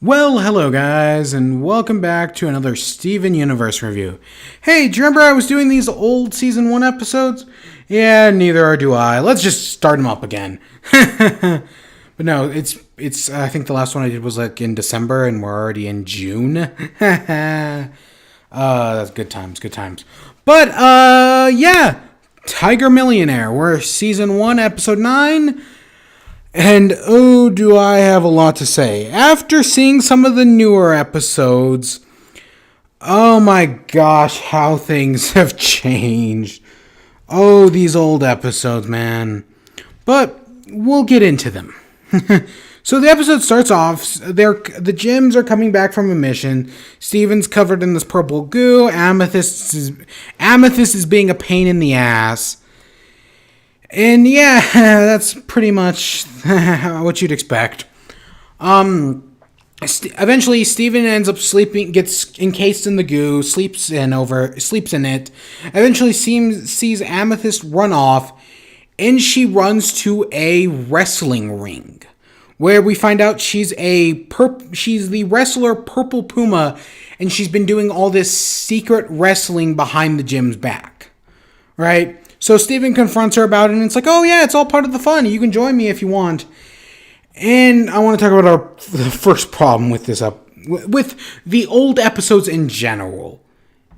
Well, hello guys, and welcome back to another Steven Universe review. Hey, do you remember I was doing these old Season 1 episodes? Yeah, neither do I. Let's just start them up again. But no, it's. I think the last one I did was like in December, and we're already in June. That's good times. But, yeah, Tiger Millionaire. We're Season 1, Episode 9. And oh, do I have a lot to say. After seeing some of the newer episodes, oh my gosh, how things have changed. Oh, these old episodes, man. But we'll get into them. So the episode starts off, the Jims are coming back from a mission. Steven's covered in this purple goo. Amethyst is being a pain in the ass. And yeah, that's pretty much what you'd expect. Eventually, Steven ends up sleeping, gets encased in the goo, sleeps in it. Eventually, sees Amethyst run off, and she runs to a wrestling ring, where we find out she's the wrestler Purple Puma, and she's been doing all this secret wrestling behind the Jim's back, right? So Steven confronts her about it, and it's like, oh yeah, it's all part of the fun. You can join me if you want. And I want to talk about the first problem with with the old episodes in general.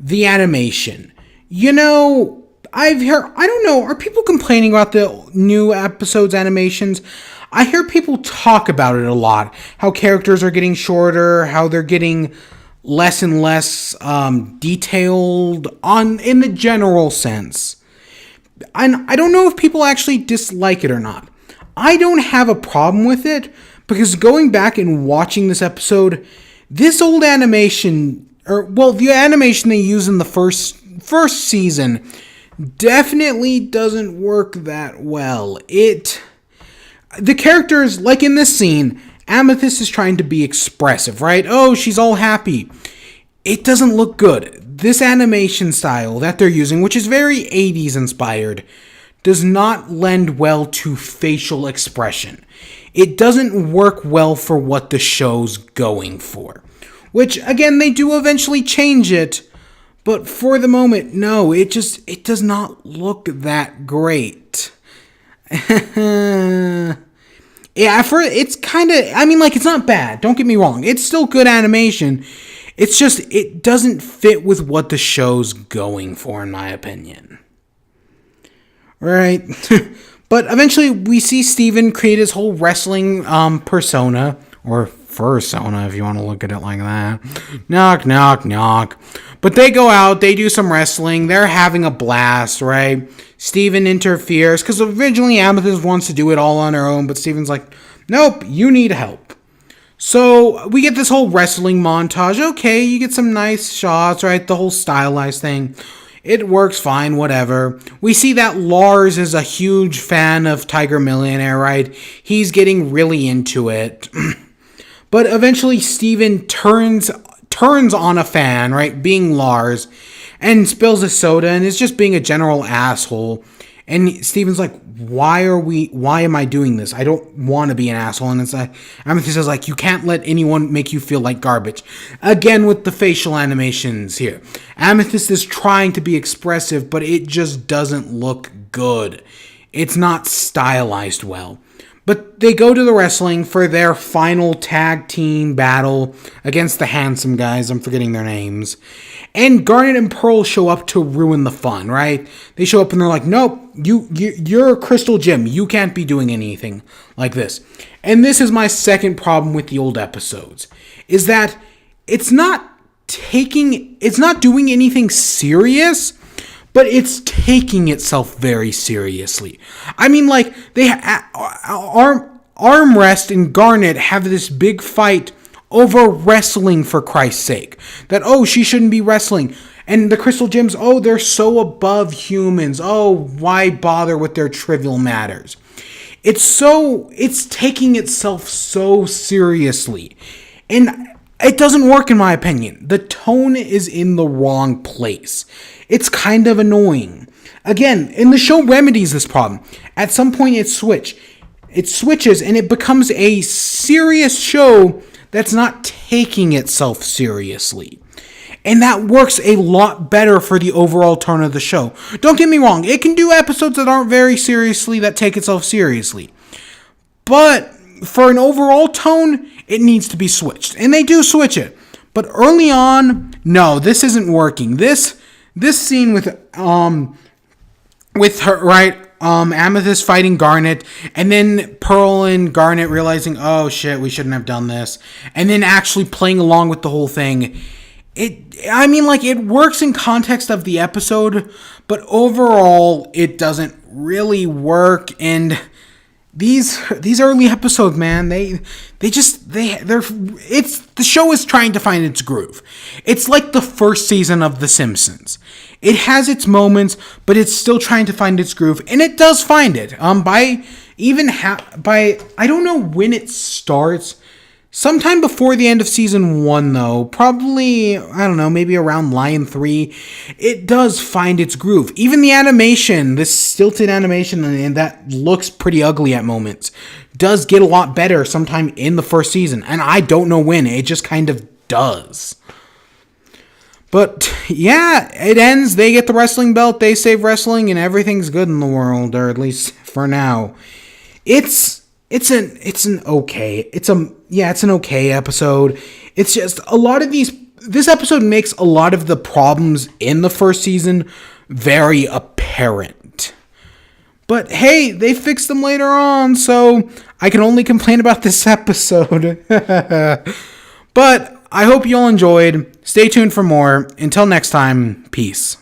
The animation. You know, I don't know, are people complaining about the new episodes' animations? I hear people talk about it a lot. How characters are getting shorter, how they're getting less and less detailed in the general sense. And I don't know if people actually dislike it or not. I don't have a problem with it, because going back and watching this episode, this old animation, the animation they use in the first season definitely doesn't work that well. The characters, like in this scene, Amethyst is trying to be expressive, right? Oh, she's all happy. It doesn't look good. This animation style that they're using, which is very 80s inspired, does not lend well to facial expression. It doesn't work well for what the show's going for. Which, again, they do eventually change it, but for the moment, no, it does not look that great. Yeah, it's kind of, it's not bad, don't get me wrong. It's still good animation. It's just, it doesn't fit with what the show's going for, in my opinion. Right? But eventually, we see Steven create his whole wrestling persona, or fursona, if you want to look at it like that. Knock, knock, knock. But they go out, they do some wrestling, they're having a blast, right? Steven interferes, because originally Amethyst wants to do it all on her own, but Steven's like, nope, you need help. So, we get this whole wrestling montage. Okay, you get some nice shots, right? The whole stylized thing. It works fine, whatever. We see that Lars is a huge fan of Tiger Millionaire, right? He's getting really into it. But eventually, Steven turns on a fan, right? Being Lars. And spills a soda and is just being a general asshole. And Steven's like, why am I doing this? I don't want to be an asshole. And it's like, Amethyst is like, you can't let anyone make you feel like garbage. Again, with the facial animations here. Amethyst is trying to be expressive, but it just doesn't look good. It's not stylized well. But they go to the wrestling for their final tag team battle against the handsome guys. I'm forgetting their names. And Garnet and Pearl show up to ruin the fun, right? They show up and they're like, nope, you're a Crystal Gem. You can't be doing anything like this. And this is my second problem with the old episodes, is that it's not doing anything serious, but it's taking itself very seriously. They Armrest and Garnet have this big fight over wrestling, for Christ's sake. That, oh, she shouldn't be wrestling. And the Crystal Gems, oh, they're so above humans. Oh, why bother with their trivial matters? It's taking itself so seriously. And it doesn't work, in my opinion. The tone is in the wrong place. It's kind of annoying. Again, and the show remedies this problem. At some point, it switches, and it becomes a serious show that's not taking itself seriously. And that works a lot better for the overall tone of the show. Don't get me wrong, it can do episodes that aren't very seriously, that take itself seriously. But for an overall tone, it needs to be switched. And they do switch it. But early on, no, this isn't working. This scene with her, right, Amethyst fighting Garnet, and then Pearl and Garnet realizing, oh shit, we shouldn't have done this, and then actually playing along with the whole thing. It works in context of the episode, but overall, it doesn't really work. And these early episodes, man, the show is trying to find its groove. It's like the first season of The Simpsons. It has its moments, but it's still trying to find its groove, and it does find it. I don't know when it starts. Sometime before the end of season 1, though, probably, I don't know, maybe around Lion 3, it does find its groove. Even the animation, this stilted animation, and that looks pretty ugly at moments, does get a lot better sometime in the first season. And I don't know when, it just kind of does. But, yeah, it ends, they get the wrestling belt, they save wrestling, and everything's good in the world, or at least for now. It's an okay episode. It's just a lot of this episode makes a lot of the problems in the first season very apparent. But hey, they fixed them later on, so I can only complain about this episode. But I hope you all enjoyed. Stay tuned for more. Until next time, peace.